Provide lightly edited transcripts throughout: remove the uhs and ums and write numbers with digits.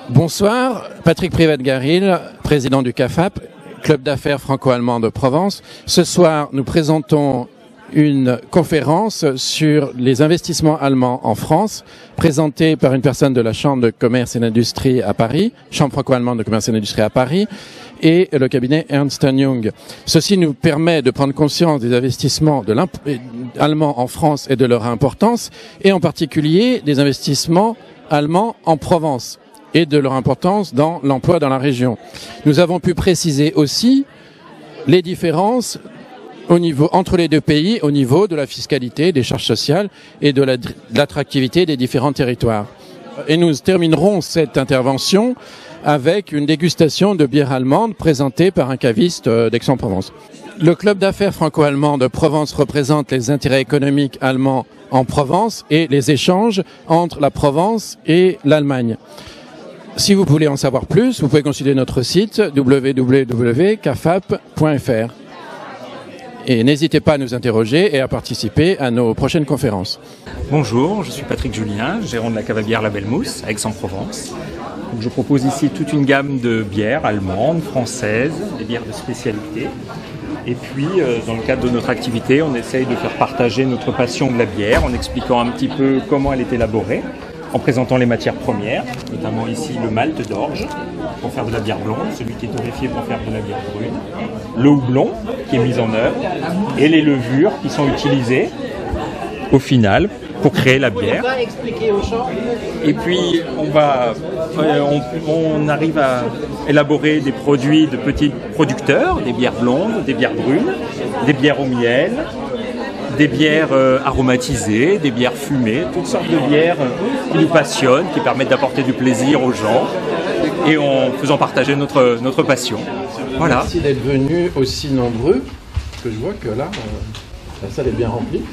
Bonsoir, Patrick Privat-Garil, président du CAFAP, Club d'affaires franco-allemand de Provence. Ce soir, nous présentons une conférence sur les investissements allemands en France, présentée par une personne de la Chambre de commerce et d'industrie à Paris, Chambre franco-allemande de commerce et d'industrie à Paris, et le cabinet Ernst & Young. Ceci nous permet de prendre conscience des investissements allemands en France et de leur importance, et en particulier des investissements allemands en Provence et de leur importance dans l'emploi dans la région. Nous avons pu préciser aussi les différences entre les deux pays au niveau de la fiscalité, des charges sociales et de l'attractivité des différents territoires. Et nous terminerons cette intervention avec une dégustation de bière allemande présentée par un caviste d'Aix-en-Provence. Le club d'affaires franco-allemand de Provence représente les intérêts économiques allemands en Provence et les échanges entre la Provence et l'Allemagne. Si vous voulez en savoir plus, vous pouvez consulter notre site www.cafap.fr. Et n'hésitez pas à nous interroger et à participer à nos prochaines conférences. Bonjour, je suis Patrick Julien, gérant de la cave à bière La Belle Mousse à Aix-en-Provence. Je propose ici toute une gamme de bières allemandes, françaises, des bières de spécialité. Et puis, dans le cadre de notre activité, on essaye de faire partager notre passion de la bière en expliquant un petit peu comment elle est élaborée, en présentant les matières premières, notamment ici le malt d'orge pour faire de la bière blonde, celui qui est torréfié pour faire de la bière brune, le houblon qui est mis en œuvre et les levures qui sont utilisées au final pour créer la bière. Et puis on arrive à élaborer des produits de petits producteurs, des bières blondes, des bières brunes, des bières au miel, des bières aromatisées, des bières fumées, toutes sortes de bières qui nous passionnent, qui permettent d'apporter du plaisir aux gens et en faisant partager notre passion. Voilà. Merci d'être venus aussi nombreux, parce que je vois que là, la salle est bien remplie.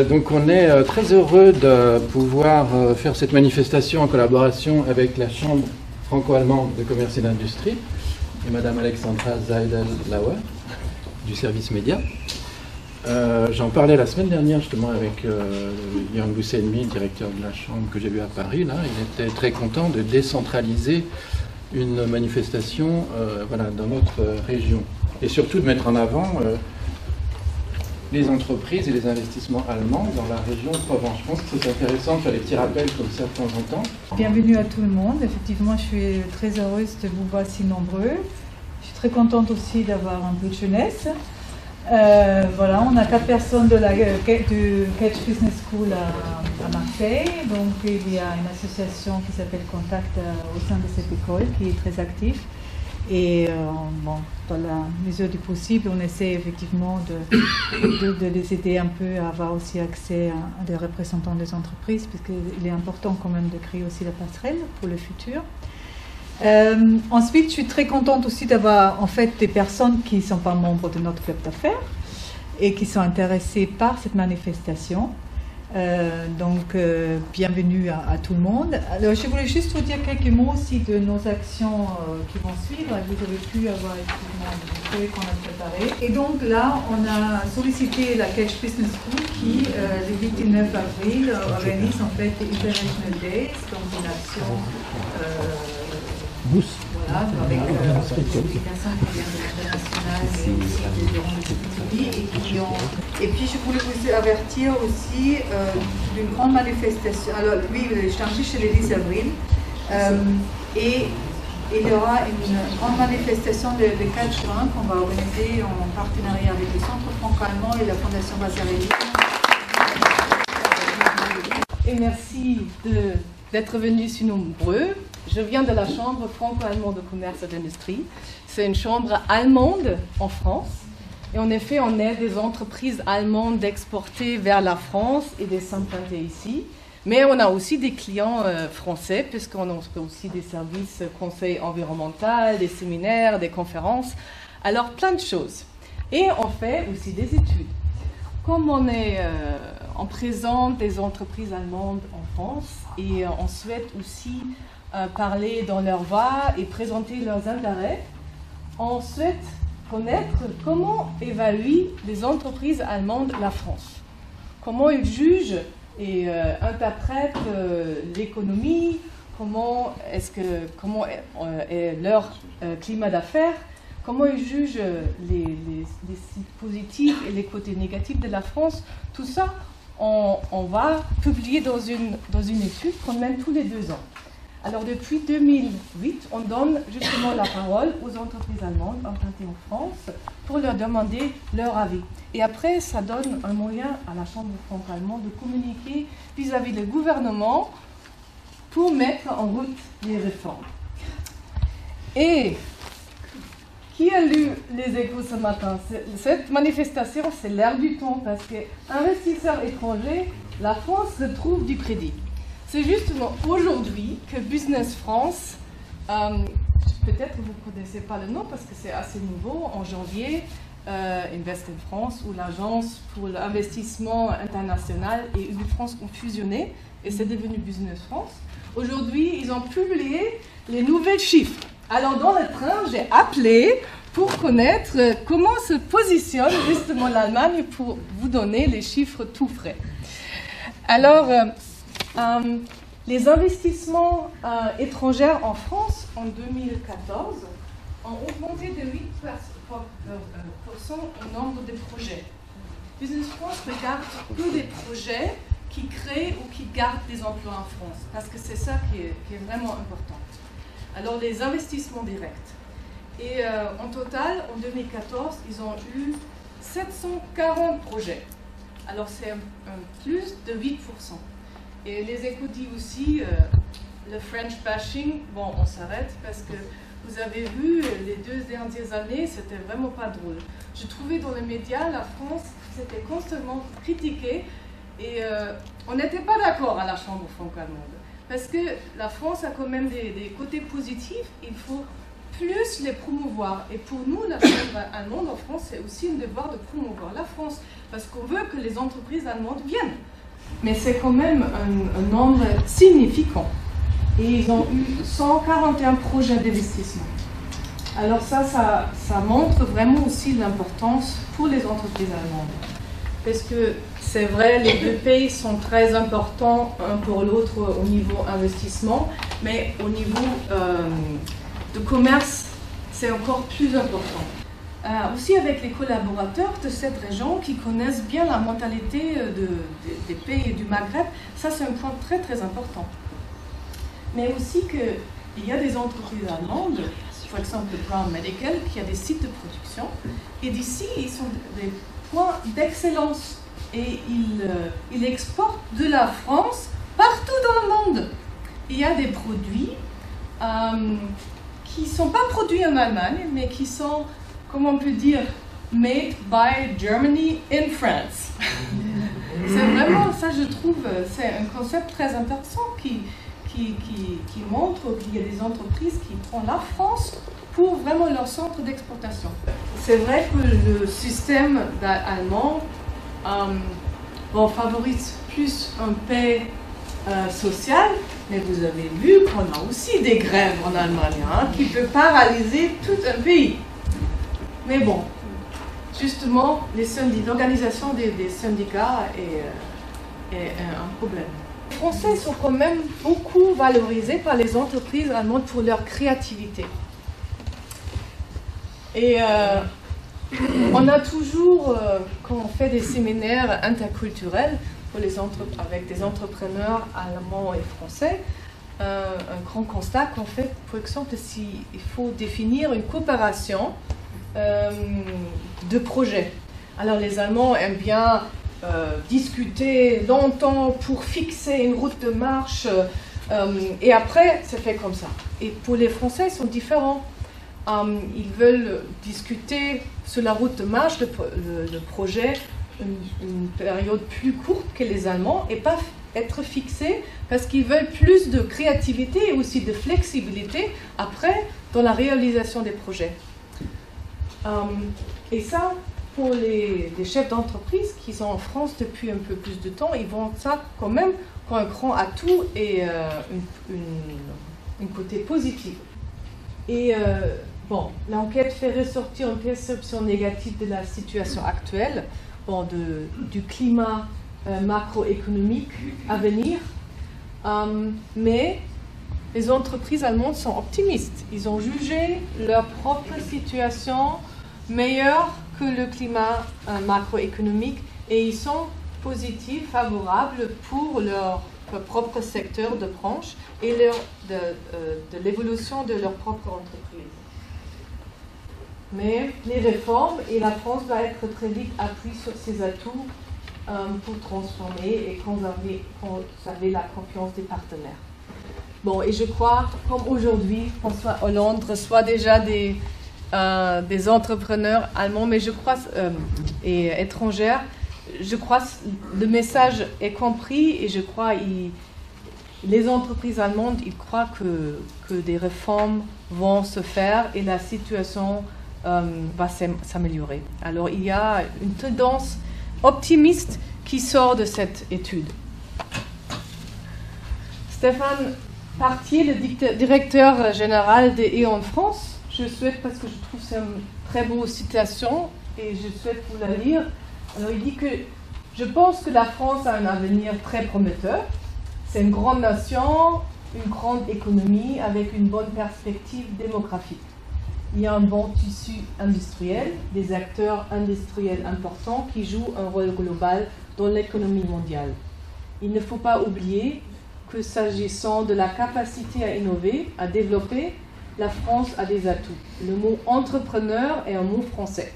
Donc on est très heureux de pouvoir faire cette manifestation en collaboration avec la Chambre franco-allemande de commerce et d'industrie et Madame Alexandra Zeidel-Lauer du service média. J'en parlais la semaine dernière justement avec Jörn Bousselmy, directeur de la Chambre que j'ai vu à Paris. Là, il était très content de décentraliser une manifestation dans notre région et surtout de mettre en avant les entreprises et les investissements allemands dans la région de Provence. Je pense que c'est intéressant de faire des petits rappels comme ça de temps en temps. Bienvenue à tout le monde. Effectivement, je suis très heureuse de vous voir si nombreux. Je suis très contente aussi d'avoir un peu de jeunesse. Voilà, on a 4 personnes du Catch Business School à Marseille. Donc il y a une association qui s'appelle Contact au sein de cette école qui est très active. Et dans la mesure du possible, on essaie effectivement de les aider un peu à avoir aussi accès à des représentants des entreprises, puisqu'il est important quand même de créer aussi la passerelle pour le futur. Ensuite, je suis très contente aussi d'avoir en fait des personnes qui ne sont pas membres de notre club d'affaires et qui sont intéressées par cette manifestation. Bienvenue à tout le monde. Alors, je voulais juste vous dire quelques mots aussi de nos actions qui vont suivre. Vous avez pu avoir effectivement des feuilles qu'on a préparées. Et donc là, on a sollicité la Catch Business School qui, le 8 et 9 avril, organise en fait les International Days, donc une action voilà, avec des personnes qui viennent de l'international et aussi des et puis je voulais vous avertir aussi d'une grande manifestation. Alors lui, il est chargé chez le 10 avril et il y aura une grande manifestation le 4 juin qu'on va organiser en partenariat avec le Centre franco-allemand et la Fondation Vasarely. Et merci d'être venus si nombreux. Je viens de la Chambre franco-allemande de commerce et d'industrie. C'est une chambre allemande en France. Et en effet, on aide des entreprises allemandes d'exporter vers la France et de s'implanter ici. Mais on a aussi des clients français, puisqu'on offre aussi des services conseils environnemental, des séminaires, des conférences. Alors, plein de choses. Et on fait aussi des études. Comme on présente des entreprises allemandes en France et on souhaite aussi parler dans leur voix et présenter leurs intérêts, on souhaite connaître comment évaluent les entreprises allemandes la France, comment ils jugent et interprètent l'économie comment est leur climat d'affaires, comment ils jugent les sites positifs et les côtés négatifs de la France. Tout ça, on va publier dans une étude qu'on mène tous les 2 ans. Alors depuis 2008, on donne justement la parole aux entreprises allemandes implantées en France pour leur demander leur avis. Et après, ça donne un moyen à la Chambre franco-allemande de communiquer vis-à-vis du gouvernement pour mettre en route les réformes. Et qui a lu les Échos ce matin? Cette manifestation, c'est l'air du temps parce qu'investisseurs étrangers, la France retrouve du crédit. C'est justement aujourd'hui que Business France, peut-être vous ne connaissez pas le nom parce que c'est assez nouveau, en janvier, Invest in France ou l'Agence pour l'investissement international et UBI-France ont fusionné et c'est devenu Business France. Aujourd'hui, ils ont publié les nouveaux chiffres. Alors dans le train, j'ai appelé pour connaître comment se positionne justement l'Allemagne pour vous donner les chiffres tout frais. Alors, les investissements étrangers en France en 2014 ont augmenté de 8% au nombre de projets. Business France regarde tous les projets qui créent ou qui gardent des emplois en France, parce que c'est ça qui est vraiment important. Alors les investissements directs. Et en total, en 2014, ils ont eu 740 projets. Alors c'est un plus de 8%. Et les Échos disent aussi, le French bashing, bon, on s'arrête parce que vous avez vu, les 2 dernières années, c'était vraiment pas drôle. Je trouvais dans les médias, la France, c'était constamment critiquée et on n'était pas d'accord à la Chambre franco-allemande. Parce que la France a quand même des côtés positifs, il faut plus les promouvoir. Et pour nous, la Chambre allemande en France, c'est aussi un devoir de promouvoir la France, parce qu'on veut que les entreprises allemandes viennent. Mais c'est quand même un nombre significant. Et ils ont eu 141 projets d'investissement. Alors ça montre vraiment aussi l'importance pour les entreprises allemandes. Parce que c'est vrai, les 2 pays sont très importants un pour l'autre au niveau investissement, mais au niveau de commerce, c'est encore plus important. Aussi avec les collaborateurs de cette région qui connaissent bien la mentalité des pays du Maghreb, ça c'est un point très très important. Mais aussi qu'il y a des entreprises allemandes, par exemple Brown Medical, qui a des sites de production, et d'ici ils sont des points d'excellence. Et ils exportent de la France partout dans le monde. Il y a des produits qui ne sont pas produits en Allemagne, mais qui sont, comment on peut dire, made by Germany in France. C'est vraiment, ça je trouve, c'est un concept très intéressant qui montre qu'il y a des entreprises qui prennent la France pour vraiment leur centre d'exportation. C'est vrai que le système allemand favorise plus un paix social, mais vous avez vu qu'on a aussi des grèves en Allemagne qui peuvent paralyser tout un pays. Mais bon, justement, l'organisation des syndicats est un problème. Les Français sont quand même beaucoup valorisés par les entreprises allemandes pour leur créativité. Et on a toujours, quand on fait des séminaires interculturels avec des entrepreneurs allemands et français, un grand constat qu'on fait, par exemple, s'il faut définir une coopération de projets. Alors les Allemands aiment bien discuter longtemps pour fixer une route de marche et après c'est fait comme ça. Et pour les Français, ils sont différents. Ils veulent discuter sur la route de marche, le projet, une période plus courte que les Allemands et pas être fixés parce qu'ils veulent plus de créativité et aussi de flexibilité après dans la réalisation des projets. Et ça, pour les chefs d'entreprise qui sont en France depuis un peu plus de temps, ils voient ça quand même comme un grand atout et un côté positif. Et bon, l'enquête fait ressortir une perception négative de la situation actuelle, du climat macroéconomique à venir, mais les entreprises allemandes sont optimistes. Ils ont jugé leur propre situation meilleure que le climat macroéconomique et ils sont positifs, favorables pour leur propre secteur de branche et de l'évolution de leur propre entreprise. Mais les réformes, et la France va être très vite appuyée sur ses atouts pour transformer et conserver la confiance des partenaires. Bon, et je crois, comme aujourd'hui, François Hollande reçoit déjà des entrepreneurs allemands, mais je crois, et étrangers, je crois le message est compris et je crois les entreprises allemandes, ils croient que des réformes vont se faire et la situation va s'améliorer. Alors il y a une tendance optimiste qui sort de cette étude. Stéphane Partier, le directeur général de E.ON France, je souhaite, parce que je trouve que c'est une très beau citation et je souhaite vous la lire. Alors il dit que je pense que la France a un avenir très prometteur. C'est une grande nation, une grande économie avec une bonne perspective démographique. Il y a un bon tissu industriel, des acteurs industriels importants qui jouent un rôle global dans l'économie mondiale. Il ne faut pas oublier que s'agissant de la capacité à innover, à développer, la France a des atouts. Le mot entrepreneur est un mot français.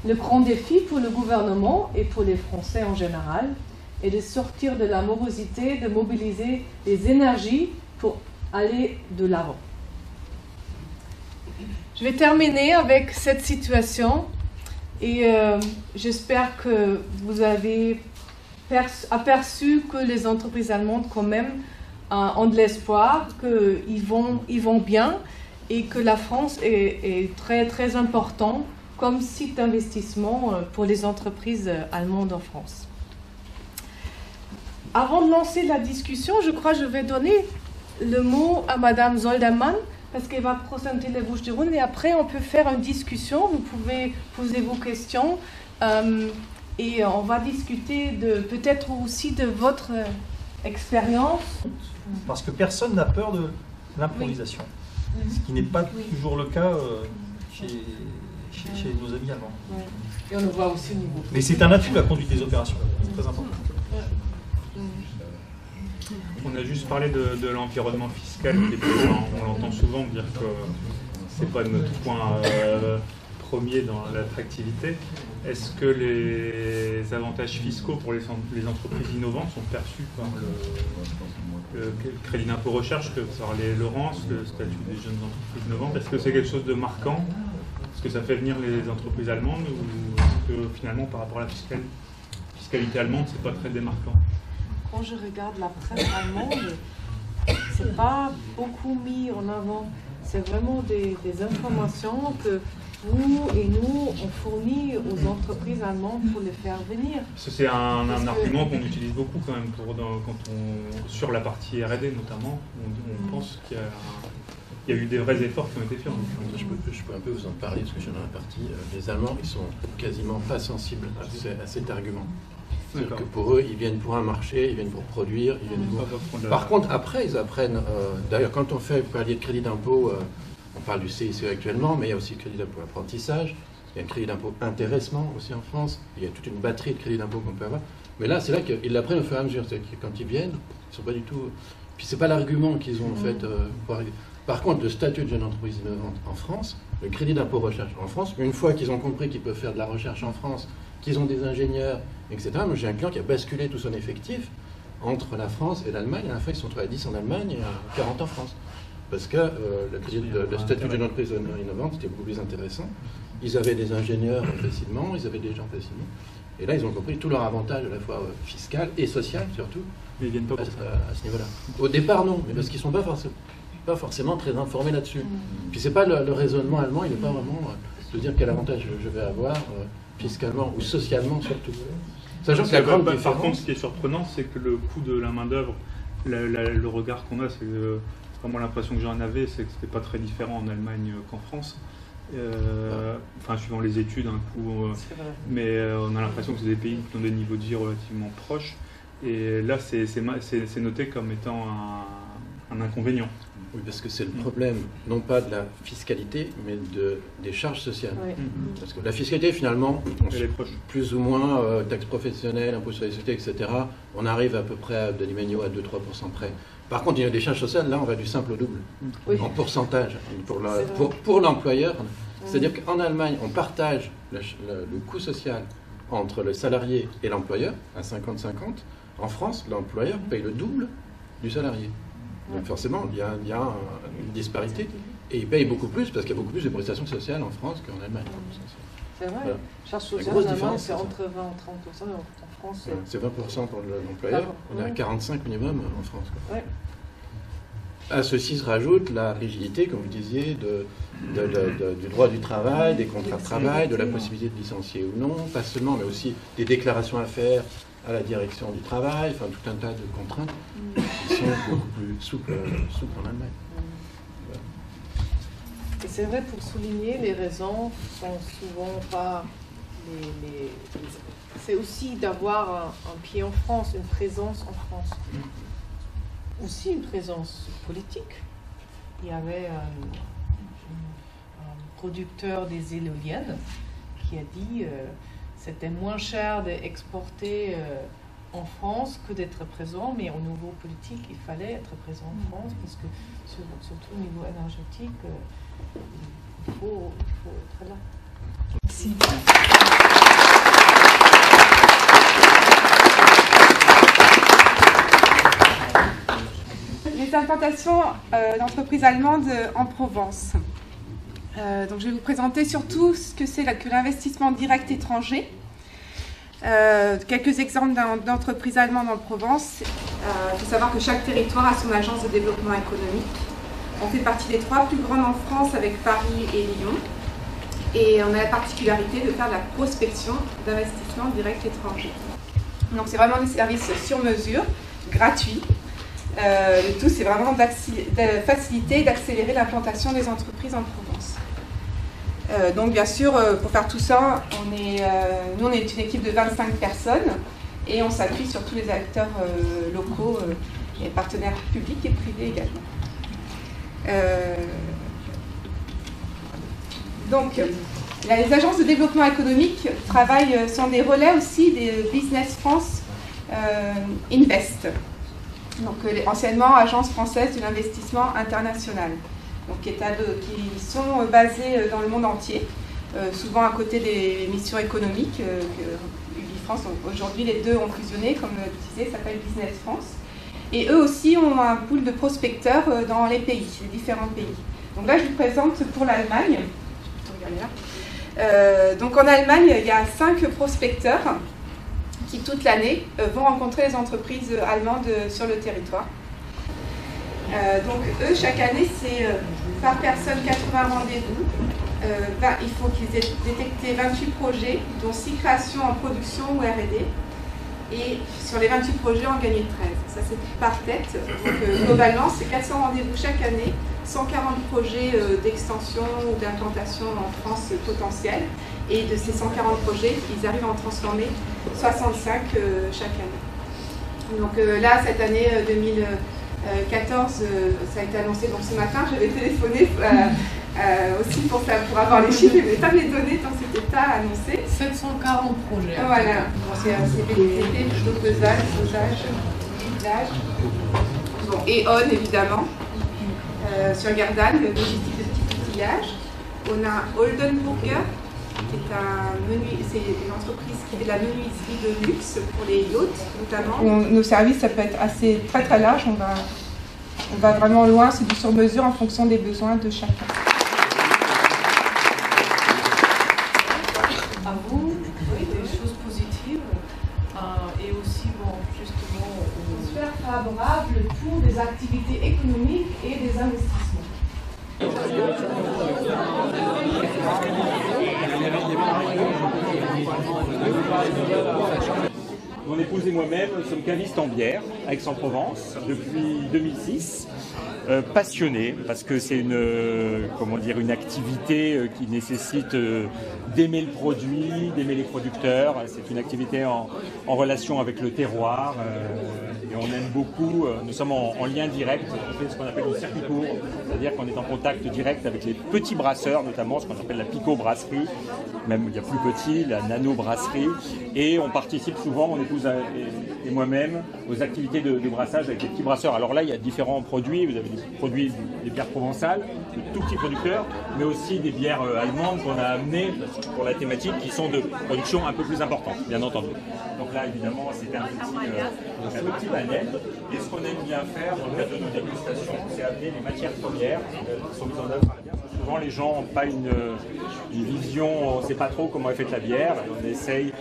Le grand défi pour le gouvernement et pour les Français en général est de sortir de la morosité, de mobiliser les énergies pour aller de l'avant. Je vais terminer avec cette situation et j'espère que vous avez aperçu que les entreprises allemandes quand même ont de l'espoir, qu'ils vont bien et que la France est très, très importante comme site d'investissement pour les entreprises allemandes en France. Avant de lancer la discussion, je crois que je vais donner le mot à Madame Zoldermann parce qu'elle va présenter les Bouches-du-Rhône et après on peut faire une discussion, vous pouvez poser vos questions et on va discuter peut-être aussi de votre expérience. Parce que personne n'a peur de l'improvisation, ce qui n'est pas toujours le cas chez nos amis allemands. Oui. Et on le voit aussi au niveau. Mais c'est un atout la conduite des opérations, c'est très important. On a juste parlé de l'environnement fiscal, on l'entend souvent dire que c'est pas notre point premier dans l'attractivité. Est-ce que les avantages fiscaux pour les entreprises innovantes sont perçus par le crédit d'impôt recherche, que par les Laurence, le statut des jeunes entreprises innovantes? Est-ce que c'est quelque chose de marquant? Est-ce que ça fait venir les entreprises allemandes ou est-ce que finalement par rapport à la fiscalité allemande, c'est pas très démarquant? Quand je regarde la presse allemande, c'est pas beaucoup mis en avant. C'est vraiment des informations que vous et nous, on fournit aux entreprises allemandes pour les faire venir. C'est un argument qu'on utilise beaucoup quand même sur la partie R&D notamment. On pense qu'il y a eu des vrais efforts qui ont été faits. Je peux un peu vous en parler parce que je suis dans la partie. Les Allemands, ils sont quasiment pas sensibles à cet argument. C'est-à-dire que pour eux, ils viennent pour un marché, ils viennent pour produire, ils viennent pour... Par contre, après, ils apprennent... D'ailleurs, quand on fait, vous parliez de crédit d'impôt, on parle du CICE actuellement, mais il y a aussi le crédit d'impôt apprentissage, il y a un crédit d'impôt intéressement aussi en France, il y a toute une batterie de crédits d'impôt qu'on peut avoir. Mais là, c'est là qu'ils l'apprennent au fur et à mesure. C'est-à-dire que quand ils viennent, ils ne sont pas du tout... Puis c'est pas l'argument qu'ils ont en fait... Par contre, le statut de jeune entreprise innovante en France, le crédit d'impôt recherche en France, une fois qu'ils ont compris qu'ils peuvent faire de la recherche en France, qu'ils ont des ingénieurs, etc. Moi, j'ai un client qui a basculé tout son effectif entre la France et l'Allemagne. À la fin, ils sont trouvés à 10 en Allemagne et à 40 en France. Parce que le statut de jeune entreprise innovante était beaucoup plus intéressant. Ils avaient des ingénieurs facilement, ils avaient des gens facilement. Et là, ils ont compris tout leur avantage, à la fois fiscal et social, surtout, mais ils viennent pas à ce niveau-là. Au départ, non, mais parce qu'ils ne sont pas forcément très informés là-dessus. Puis c'est pas le raisonnement allemand, il n'est pas vraiment de dire quel avantage je vais avoir fiscalement ou socialement surtout. Sachant que la grande différence... Par contre, ce qui est surprenant, c'est que le coût de la main-d'œuvre, le regard qu'on a, c'est vraiment l'impression que j'en avais, c'est que c'était pas très différent en Allemagne qu'en France. Enfin, suivant les études, un coup, mais on a l'impression que c'est des pays qui ont des niveaux de vie relativement proches. Et là, c'est noté comme étant un inconvénient. Oui, parce que c'est le problème, non pas de la fiscalité, mais des charges sociales. Oui. Parce que la fiscalité, finalement, plus ou moins, taxes professionnelles, impôts sur les sociétés, etc., on arrive à peu près à 2-3% près. Par contre, il y a des charges sociales, là, on va du simple au double, en pourcentage, pour l'employeur. C'est-à-dire qu'en Allemagne, on partage le coût social entre le salarié et l'employeur, à 50-50. En France, l'employeur paye le double du salarié. Donc forcément, il y a une disparité. Et il paye beaucoup plus, parce qu'il y a beaucoup plus de prestations sociales en France qu'en Allemagne. C'est vrai, voilà. Charge sociale en Allemagne, c'est entre 20 et 30%, en France... C'est 20% pour l'employeur, on est à 45 minimum en France. Quoi. Ouais. À ceci se rajoute la rigidité, comme vous disiez, du droit du travail, des contrats de travail, de la possibilité de licencier ou non, pas seulement, mais aussi des déclarations à faire à la direction du travail, enfin tout un tas de contraintes qui sont beaucoup plus souples en Allemagne. Et c'est vrai, pour souligner, les raisons sont souvent pas c'est aussi d'avoir un pied en France, une présence en France. Aussi une présence politique. Il y avait un producteur des éoliennes qui a dit c'était moins cher d'exporter en France que d'être présent, mais au niveau politique, il fallait être présent en France parce que surtout au niveau énergétique, il faut être là. Merci. Les implantations d'entreprises allemandes en Provence. Donc je vais vous présenter surtout ce que c'est que l'investissement direct étranger. Quelques exemples d'entreprises allemandes en Provence. Il faut savoir que chaque territoire a son agence de développement économique. On fait partie des 3 plus grandes en France avec Paris et Lyon. Et on a la particularité de faire de la prospection d'investissement direct étranger. Donc c'est vraiment des services sur mesure, gratuits. Le tout, c'est vraiment de faciliter et d'accélérer l'implantation des entreprises en Provence. Donc bien sûr, pour faire tout ça, nous on est une équipe de 25 personnes et on s'appuie sur tous les acteurs locaux et partenaires publics et privés également. Donc, les agences de développement économique sont des relais aussi des Business France Invest, donc anciennement Agence française de l'investissement international, donc, qui sont basées dans le monde entier, souvent à côté des missions économiques UbiFrance. Aujourd'hui, les deux ont fusionné, comme je disais, ça s'appelle Business France. Et eux aussi ont un pool de prospecteurs dans les pays, les différents pays. Donc là, je vous présente pour l'Allemagne. Donc en Allemagne, il y a 5 prospecteurs qui, toute l'année, vont rencontrer les entreprises allemandes sur le territoire. Donc eux, chaque année, c'est par personne 80 rendez-vous. Il faut qu'ils aient détecté 28 projets, dont 6 créations en production ou R&D. Et sur les 28 projets, on gagnait 13. Ça, c'est par tête. Donc globalement, c'est 400 rendez-vous chaque année, 140 projets d'extension ou d'implantation en France potentiels. Et de ces 140 projets, ils arrivent à en transformer 65 chaque année. Donc là, cette année 2014, ça a été annoncé. Donc ce matin, j'avais téléphoné aussi pour avoir les chiffres, mais pas les données tant que c'était pas annoncé. 740 projets. Voilà, c'est BTP, plutôt pesage, dosage, village. Bon, et ON évidemment. Sur Gardanne, logistique de petit outillage. On a Oldenburger, qui est une entreprise qui fait de la menuiserie de luxe pour les yachts notamment. Nos services, ça peut être très très large. On va vraiment loin, c'est du sur-mesure en fonction des besoins de chacun. À vous, oui, des choses positives et aussi, bon, justement, une sphère favorable pour des activités économiques et des investissements. Mon épouse et moi-même sommes cavistes en bière à Aix-en-Provence depuis 2006. Passionnés parce que c'est une activité qui nécessite d'aimer le produit, d'aimer les producteurs. C'est une activité en relation avec le terroir, Et on aime beaucoup, nous sommes en lien direct, on fait ce qu'on appelle le circuit court, c'est-à-dire qu'on est en contact direct avec les petits brasseurs, notamment ce qu'on appelle la pico-brasserie, même il y a plus petit, la nano-brasserie, et on participe souvent, mon épouse et moi-même, aux activités de brassage avec les petits brasseurs. Alors là, il y a différents produits, vous avez des produits, des bières provençales, de tout petits producteurs, mais aussi des bières allemandes qu'on a amenées pour la thématique, qui sont de production un peu plus importante, bien entendu. Donc là, évidemment, c'était un petit panel. Et ce qu'on aime bien faire dans le cadre de nos dégustations, c'est amener les matières premières qui sont mises en œuvre par la bière. Souvent, les gens n'ont pas une vision, on ne sait pas trop comment est faite la bière. On essaye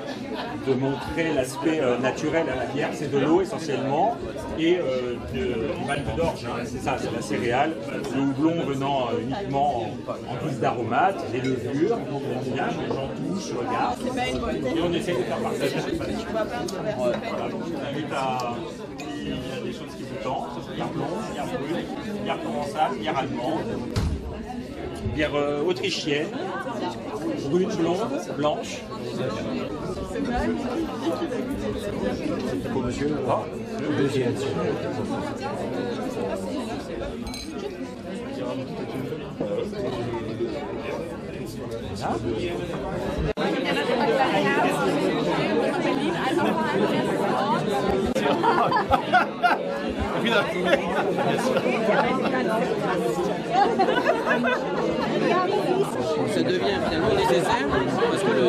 de montrer l'aspect naturel à la bière. C'est de l'eau essentiellement et du malt d'orge. Hein. C'est ça, c'est la céréale. Le houblon venant uniquement en guise d'aromates, les levures. Les gens touchent, regardent. Et on essaye de faire partager cette passion. Voilà, donc je vous invite à... Il y a des choses qui vous tentent. Bière blanche, bière brune, bière provençale, bière allemande. Bière autrichienne, brune, blonde, blanche. C'est pour monsieur le deuxième. Ça devient finalement nécessaire parce que